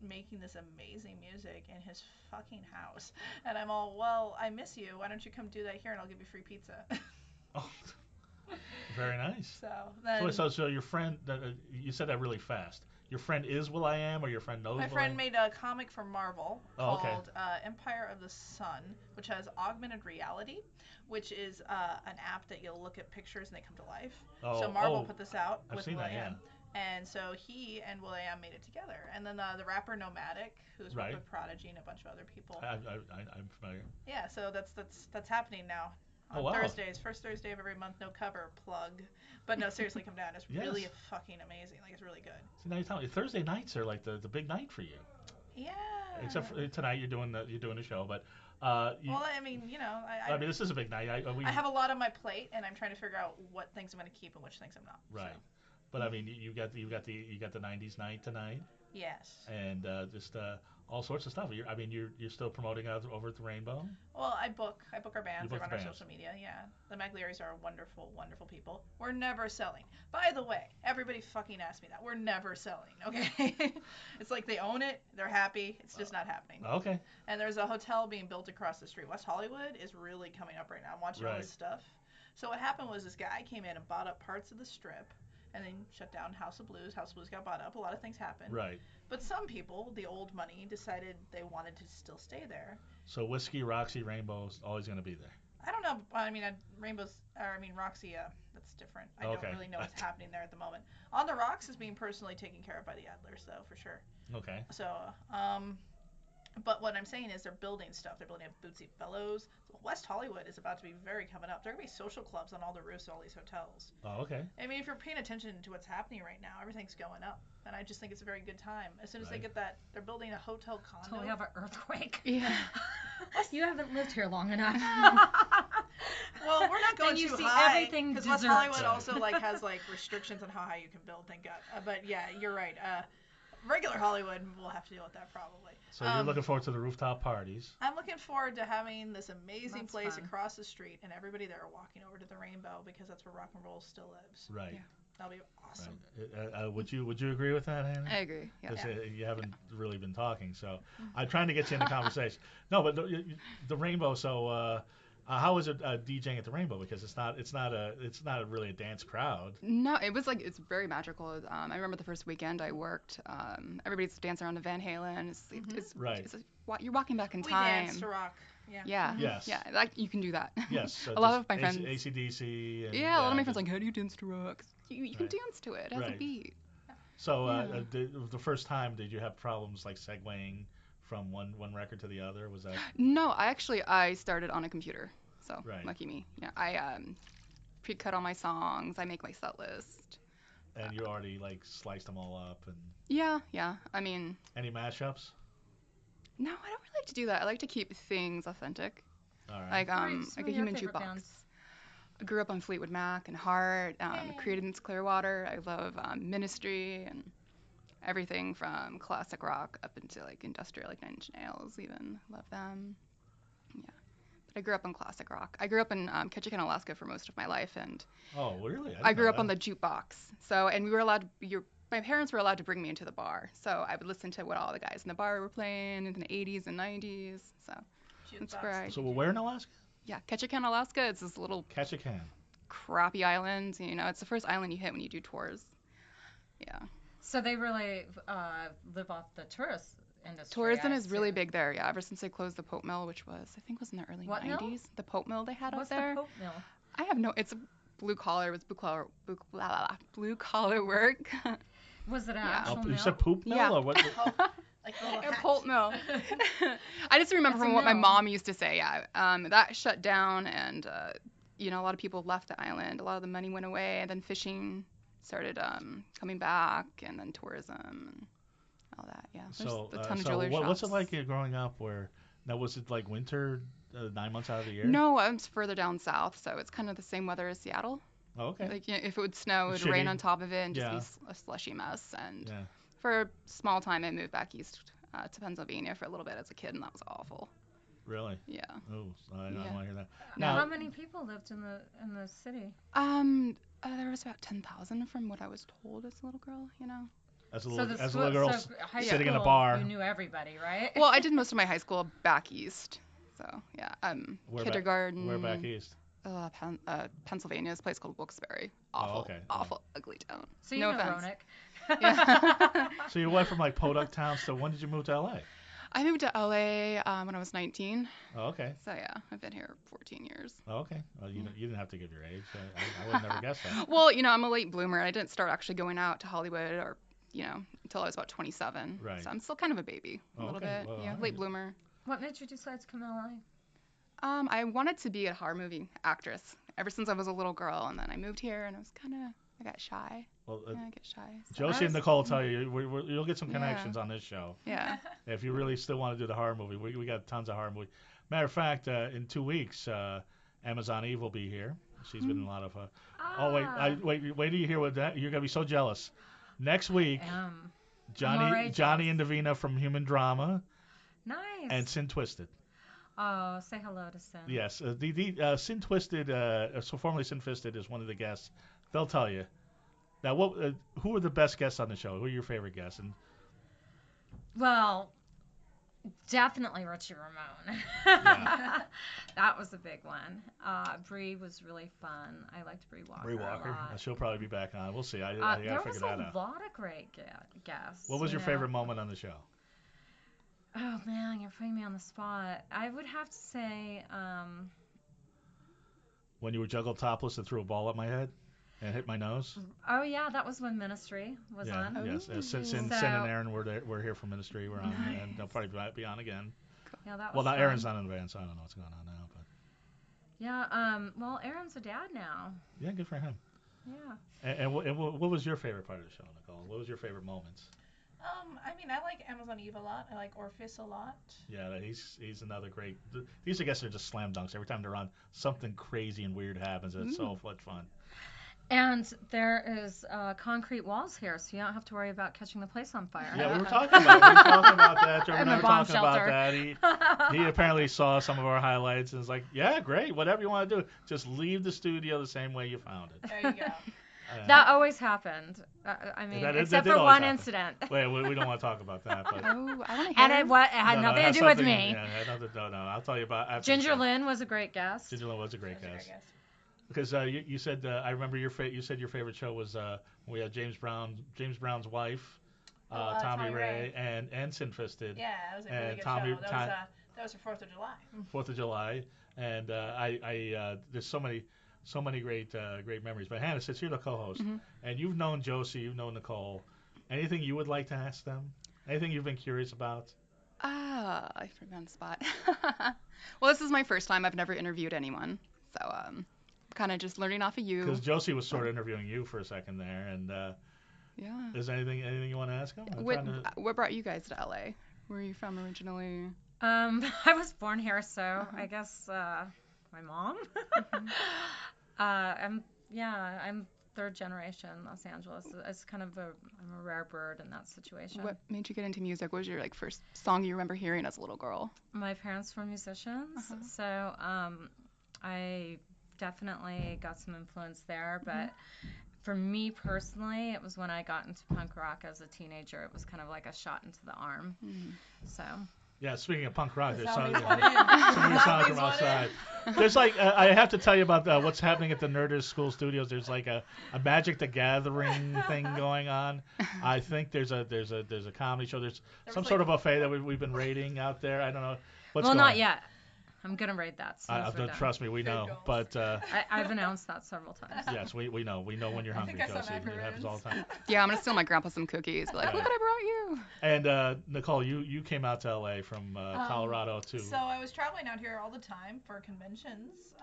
making this amazing music in his fucking house. And I'm all, well, I miss you. Why don't you come do that here and I'll give you free pizza. Oh, very nice. So then So your friend, you said that really fast. Your friend is Will.i.am, or your friend knows my Will.i.am? friend made a comic for Marvel Oh, okay. called Empire of the Sun, which has augmented reality, which is an app that you'll look at pictures and they come to life. So Marvel put this out I've with seen that, Will.i.am. yeah. And so he and Will.i.am made it together. And then the rapper Nomadic, who's worked with Prodigy and a bunch of other people. I'm familiar. Yeah, so that's happening now. On Oh, wow. Thursdays, first Thursday of every month, no cover, plug. But no, seriously, come down. It's Yes. really fucking amazing. It's really good. See, now you're telling me Thursday nights are like the big night for you. Yeah. Except for tonight, you're doing the show, but. Well, I mean, I mean, this is a big night. I have a lot on my plate, and I'm trying to figure out what things I'm going to keep and which things I'm not. Right. So. But I mean, you got the 90s night tonight. Yes. And just all sorts of stuff. You're still promoting over at the Rainbow. Well, I book our bands. You book I run the our bands. social media. Yeah, the McLearys are wonderful, wonderful people. We're never selling. By the way, everybody fucking asks me that. We're never selling. Okay. It's like they own it. They're happy. It's just not happening. Okay. And there's a hotel being built across the street. West Hollywood is really coming up right now. I'm watching all this stuff. So what happened was this guy came in and bought up parts of the strip, and then shut down House of Blues. House of Blues got bought up. A lot of things happened. Right. But some people, the old money, decided they wanted to still stay there. So Whiskey, Roxy, Rainbow's always going to be there. I don't know. I mean, Roxy, that's different. I don't really know what's happening there at the moment. On the Rocks is being personally taken care of by the Adlers, though, for sure. Okay. So, but what I'm saying is they're building stuff. They're building up Bootsy Bellows. West Hollywood is about to be very coming up. There are going to be social clubs on all the roofs of all these hotels. Oh, okay. I mean, if you're paying attention to what's happening right now, everything's going up. And I just think it's a very good time. As soon as they get that, they're building a hotel condo. Until we have an earthquake. Yeah. You haven't lived here long enough. Well, we're not going you too see high. everything Because West dessert. Hollywood also has restrictions on how high you can build. Thank God. But yeah, you're right. regular Hollywood, we'll have to deal with that probably. So you're looking forward to the rooftop parties. I'm looking forward to having this amazing That's place fun. across the street and everybody there walking over to the Rainbow because that's where rock and roll still lives. Right. Yeah. That'll be awesome. Right. Would you agree with that, Hannah? I agree. Yeah. 'Cause, you haven't really been talking, so I'm trying to get you in the conversation. No, but the Rainbow. So how is it DJing at the Rainbow? Because it's not really a dance crowd. No, it was like it's very magical. I remember the first weekend I worked. Everybody's dancing around to Van Halen. It's Right. You're walking back in We time. dance to rock. Yeah. Yeah. Yes. Yeah. Like you can do that. Yes. So a lot of my friends. AC/DC. And, Yeah, a lot of my friends are like, how do you dance to rock? You can Right. dance to it. It has a Right. beat. So Yeah. the first time, did you have problems like segueing from one record to the other? Was that No, I started on a computer. So Right. lucky me. Yeah, I pre-cut all my songs. I make my set list. and you already like sliced them all up and Yeah. I mean, any mashups? no, I don't really like to do that. I like to keep things authentic. All right. Like Some like of a your human favorite jukebox. bands. I grew up on Fleetwood Mac and Heart. Yay. Created in Clearwater. I love Ministry and everything from classic rock up into like industrial, like Nine Inch Nails. Even love them. Yeah. But I grew up on classic rock. I grew up in Ketchikan, Alaska for most of my life, and Oh, really? I grew up on that. the jukebox. So, and we were allowed my parents were allowed to bring me into the bar. So I would listen to what all the guys in the bar were playing in the 80s and 90s. So that's where I, So where in Alaska? yeah, Ketchikan, Alaska. It's this little Catch a can. crappy island. You know, it's the first island you hit when you do tours. Yeah. So they really live off the tourist industry. Tourism I is really assume. big there, yeah. Ever since they closed the Pope Mill, which was, I think was in the early What mill? 90s. The Pope Mill they had What's out there. the Pope Mill? I have no, it's a blue collar, it was blue collar work. Was it an Yeah. actual You mill? said poop mill Yeah. or what? Like a little A hat. pulp mill. I just remember It's a from what my mill. mom used to say. Yeah, that shut down, and you know, a lot of people left the island. A lot of the money went away, and then fishing started coming back, and then tourism and all that. Yeah, there's So, a ton of so jewelry what's it shops. like growing up? Now was it like winter 9 months out of the year? No, I'm further down south, so it's kind of the same weather as Seattle. Oh, okay. Like, you know, if it would snow, it would Shitty. rain on top of it and just Yeah. be a slushy mess. And Yeah. for a small time, I moved back east to Pennsylvania for a little bit as a kid, and that was awful. Really? Yeah. Oh, I don't Yeah. want to hear that. Now, Now, how many people lived in the city? There was about 10,000 from what I was told as a little girl, you know. as a So little, the as a school- little girl so high sitting in a school, bar. You knew everybody, right? Well, I did most of my high school back east. So, yeah. Where Kindergarten. Where back east? Pennsylvania, a place called Wilkes-Barre. Oh, Awful, okay. awful, ugly town. So you no know offense. Ronick. Yeah. So you went from like Podunk town. So when did you move to LA? I moved to LA when I was 19. Oh, okay. So, yeah, I've been here 14 years. Oh, okay. Well, you didn't have to give your age. I would never guess that. Well, you know, I'm a late bloomer. I didn't start actually going out to Hollywood or, you know, until I was about 27. Right. So I'm still kind of a baby, a Oh, little okay. bit. Well, Yeah, all right. late bloomer. What made you decide to come to LA? I wanted to be a horror movie actress ever since I was a little girl, and then I moved here, and I got shy. Well, Yeah, I get shy. So. Josie and Nicole will tell you, you'll get some Yeah. connections on this show. Yeah. If you really still want to do the horror movie, we got tons of horror movie. Matter of fact, in 2 weeks, Amazon Eve will be here. She's been in a lot of. Oh wait till you hear what that. You're gonna be so jealous. Next week, already Johnny jealous. and Davina from Human Drama Nice. and Sin Twisted. Oh, say hello to Sin. Yes, Sin Twisted, so formerly Sin Fisted, is one of the guests. They'll tell you. Now, who are the best guests on the show? Who are your favorite guests? And Well, definitely Richie Ramone. Yeah. That was a big one. Bree was really fun. I liked Bree Walker. Bree a Walker, lot. she'll probably be back on. We'll see. I There gotta was figure that a out. lot of great guests. What was you your know. favorite moment on the show? Oh man, you're putting me on the spot. I would have to say, When you were juggled topless and threw a ball at my head and hit my nose? oh yeah, that was when Ministry was Yeah, on. yes. Sin So- and Aaron we're here from Ministry. We're on, and they'll probably be on again. Yeah, that was Well, now fun. Aaron's not in the band, so I don't know what's going on now. But Yeah, well, Aaron's a dad now. yeah, good for him. Yeah. And what was your favorite part of the show, Nicole? What was your favorite moments? I mean, I like Amazon Eve a lot. I like Orpheus a lot. Yeah, he's another great. These guests are just slam dunks. Every time they're on, something crazy and weird happens. And it's so much fun. And there is concrete walls here, so you don't have to worry about catching the place on fire. Yeah, we were talking about that. Trevor and I And were the bomb talking about shelter. that. He apparently saw some of our highlights and was like, yeah, great, whatever you want to do. Just leave the studio the same way you found it. There you go. That always happened. I mean, That except did for always one happen. incident. Wait, we don't want to talk about that. But Oh, I want to hear. And it had no, nothing it to has do with something- me. Yeah, it had nothing, no, I'll tell you about after the Ginger show. Lynn was a great guest. Ginger Lynn was a great That's guest. a great guess. Because you said I remember you said your favorite show was we had James Brown's wife, Tommy Ray, and Sin Fisted. Yeah, that was a really And good Tommy- show. That was for 4th of July. 4th of July, and I there's so many great memories. But Hannah, since you're the co-host, and you've known Josi, you've known Nicole, anything you would like to ask them? Anything you've been curious about? I put me on the spot. Well, this is my first time. I've never interviewed anyone, so kind of just learning off of you. Because Josi was sort of interviewing you for a second there, and Yeah. is there anything you want to ask him? What brought you guys to LA? Where are you from originally? I was born here, so I guess my mom. I'm third generation Los Angeles. It's kind of I'm a rare bird in that situation. What made you get into music? What was your first song you remember hearing as a little girl? My parents were musicians, so I definitely got some influence there. But for me personally, it was when I got into punk rock as a teenager. It was kind of like a shot into the arm. So. Yeah, speaking of punk rock, there's Zombies some went in. sound from Zombies went outside. There's I have to tell you about what's happening at the Nerdist School Studios. There's like a Magic the Gathering thing going on. I think there's a comedy show. There's some sort of buffet that we've been raiding out there. I don't know what's Well, going on. not yet. I'm gonna raid that. As soon as we're done. Trust me, we know. But I've announced that several times. yes, we know. We know when you're hungry, think I saw Josie. It happens all the time. Yeah, I'm gonna steal my grandpa some cookies. Be like, Yeah. look what I brought you. And Nicole, you came out to LA from Colorado too. So I was traveling out here all the time for conventions.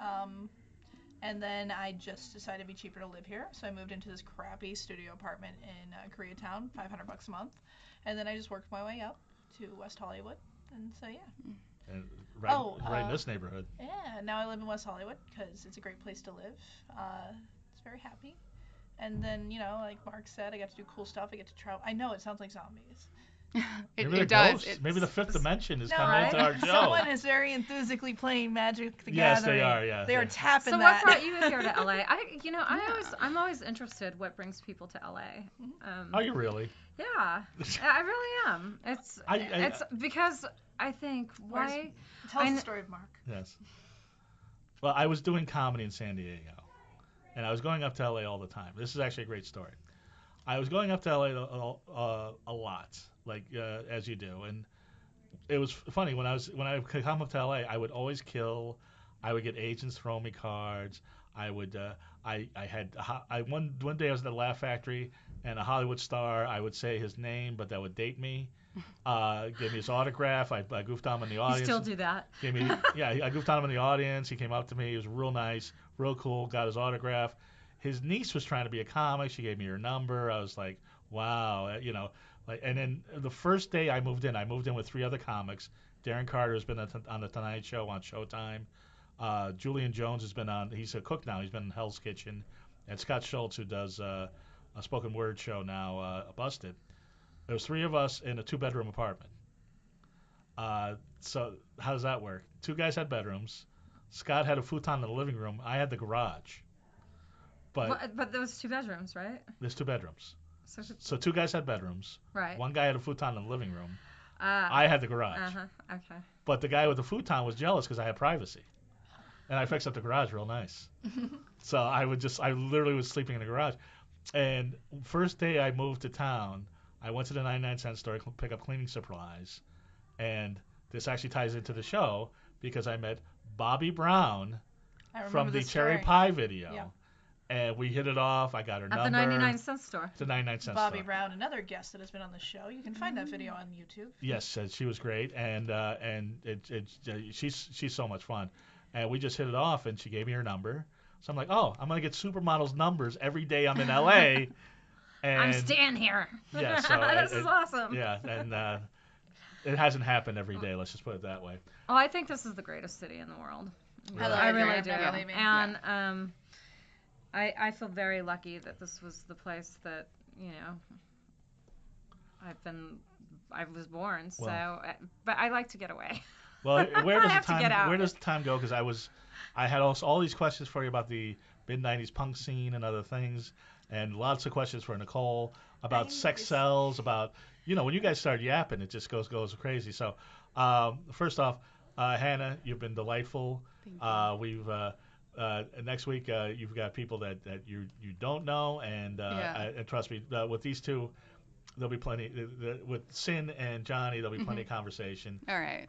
And then I just decided it'd be cheaper to live here. So I moved into this crappy studio apartment in Koreatown, $500 a month. And then I just worked my way up to West Hollywood. And so, yeah. And right in this neighborhood. Yeah, now I live in West Hollywood because it's a great place to live. It's very happy. And then, like Mark said, I got to do cool stuff. I get to travel. I know it sounds like zombies. Maybe It does. Maybe the fifth dimension is No, coming right? into our show. Someone is very enthusiastically playing Magic the Yes, Gathering. they are. Yeah, They are yeah. tapping So that. what brought you here to LA? I'm always interested what brings people to LA. Are you really? Yeah, I really am. I- It's because I think why. Tell us the story of Mark. Yes. Well, I was doing comedy in San Diego, and I was going up to LA all the time. This is actually a great story. I was going up to LA a lot, like as you do, and it was funny when I would come up to LA, I would always kill. I would get agents throw me cards. I would one day I was at the Laugh Factory, and a Hollywood star. I would say his name, but that would date me. Gave me his autograph. I goofed on him in the You audience. still do that. I goofed on him in the audience. He came up to me. He was real nice, real cool. Got his autograph. His niece was trying to be a comic. She gave me her number. I was like, wow, And then the first day I moved in with 3 other comics. Darren Carter has been on the Tonight Show on Showtime. Julian Jones has been on. He's a cook now. He's been in Hell's Kitchen. And Scott Schultz, who does a spoken word show now, Busted. There was 3 of us in a 2-bedroom apartment. So how does that work? 2 guys had bedrooms. Scott had a futon in the living room. I had the garage. But there was 2 bedrooms, right? There's 2 bedrooms. So 2 guys had bedrooms. right. 1 guy had a futon in the living room. Uh I had the garage. huh. Okay. But the guy with the futon was jealous because I had privacy. And I fixed up the garage real nice. So I literally was sleeping in the garage. And first day I moved to town, I went to the 99-cent store to pick up cleaning supplies. And this actually ties into the show because I met Bobby Brown I remember from the this Cherry story. Pie video. Yeah. And we hit it off. I got her At number. the 99-cent store. The 99-cent Bobby store. Brown, another guest that has been on the show. You can find that video on YouTube. Yes, she was great, and she's so much fun, and we just hit it off, and she gave me her number. So I'm like, oh, I'm gonna get supermodels' numbers every day I'm in LA. And I'm staying here. Yeah, so this is awesome. yeah, and it hasn't happened every day. Let's just put it that way. Oh, I think this is the greatest city in the world. I love I it here. really do. Never leaving. And I feel very lucky that this was the place that, I was born. So, but I like to get away. Well, where does I have to get out. where does the time go? Because I had all these questions for you about the mid '90s punk scene and other things, and lots of questions for Nicole about sex cells, about when you guys start yapping, it just goes crazy. So, first off, Hannah, you've been delightful. Thank you. We've next week you've got people that you don't know, and and trust me, with these two. There'll be plenty with Sin and Johnny. There'll be plenty of conversation. All right.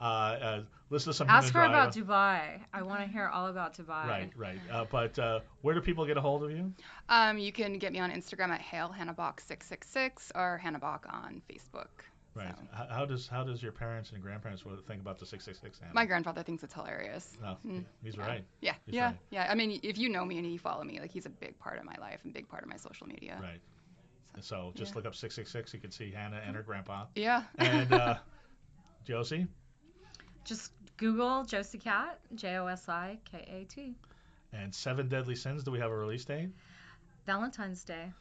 Listen to some. Ask her about Dubai. I want to hear all about Dubai. Right. But where do people get a hold of you? You can get me on Instagram at Hanna Bakk 666 or Hanna Bakk on Facebook. Right. So. How does your parents and grandparents think about the 666? My grandfather thinks it's hilarious. No, he's right. Yeah. He's yeah. right. Yeah. I mean, if you know me and you follow me, like he's a big part of my life and big part of my social media. Right. So just look up 666. You can see Hannah and her grandpa. Yeah. And Josi? Just Google Josi Cat, Josikat. And 7 Deadly Sins. Do we have a release date? Valentine's Day.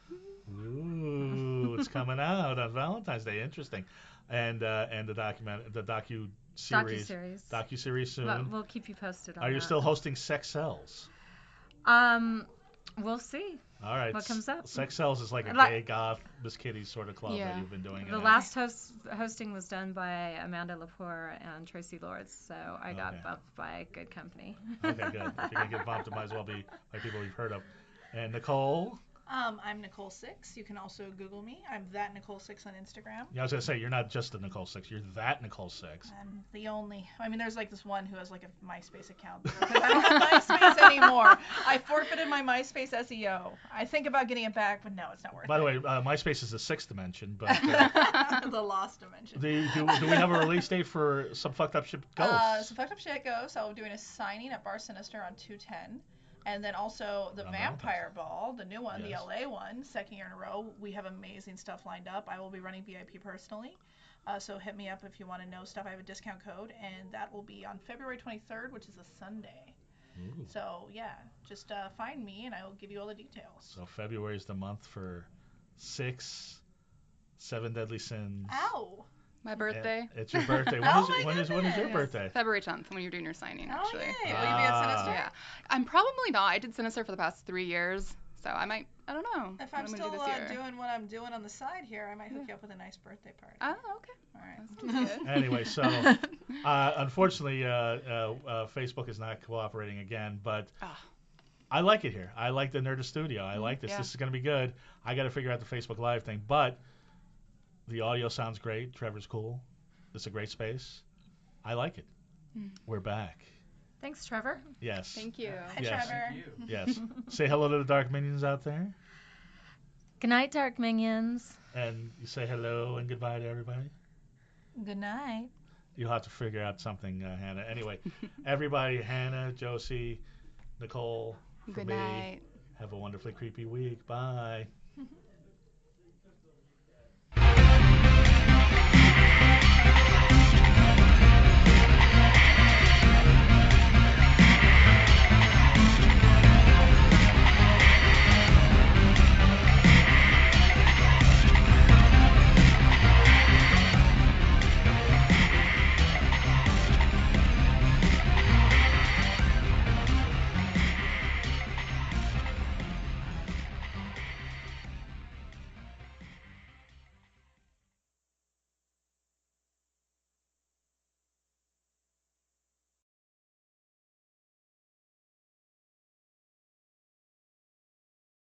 Ooh, it's coming out on Valentine's Day. Interesting. And the docuseries soon. We'll keep you posted on Are you that. still hosting Sex Cells? We'll see. All right. What comes up? Sex Cells is like a gay goth Miss Kitty sort of club that you've been doing. The last hosting was done by Amanda Lepore and Tracy Lords, so I got bumped by good company. Okay, good. If you're going to get bumped, it might as well be by people you've heard of. And Nicole? I'm Nicole Sixx. You can also Google me. I'm that Nicole Sixx on Instagram. Yeah, I was going to say, you're not just the Nicole Sixx. You're that Nicole Sixx. I'm the only. I mean, there's like this one who has like a MySpace account. Because I don't have MySpace anymore. I forfeited my MySpace SEO. I think about getting it back, but no, it's not worth it. By the way, MySpace is the 6th dimension. But the lost dimension. Do we have a release date for Some Fucked Up Shit Ghosts? Some Fucked Up Shit Ghosts. I'll be doing a signing at Bar Sinister on 2/10. And then also the Vampire Ball, the new one, the LA one, 2nd year in a row. We have amazing stuff lined up. I will be running VIP personally. So hit me up if you want to know stuff. I have a discount code, and that will be on February 23rd, which is a Sunday. Ooh. So, yeah, just find me, and I will give you all the details. So February is the month for 6, 7 Deadly Sins. Ow! My birthday. It's your birthday. When is your birthday? February 10th, when you're doing your signing, actually. Yay. Will you be at Sinister? Yeah. I'm probably not. I did Sinister for the past 3 years, so I don't know. If I'm still doing what I'm doing on the side here, I might hook you up with a nice birthday party. Oh, okay. All right. That's good. Anyway, so unfortunately, Facebook is not cooperating again, but I like it here. I like the Nerdist Studio. I like this. Yeah. This is going to be good. I got to figure out the Facebook Live thing, but the audio sounds great. Trevor's cool. It's a great space. I like it. We're back. Thanks, Trevor. Yes. Thank you. Hi, Trevor. Thank you. Yes. Say hello to the Dark Minions out there. Good night, Dark Minions. And you say hello and goodbye to everybody. Good night. You'll have to figure out something, Hannah. Anyway, everybody, Hannah, Josi, Nicole, Good night. Have a wonderfully creepy week. Bye.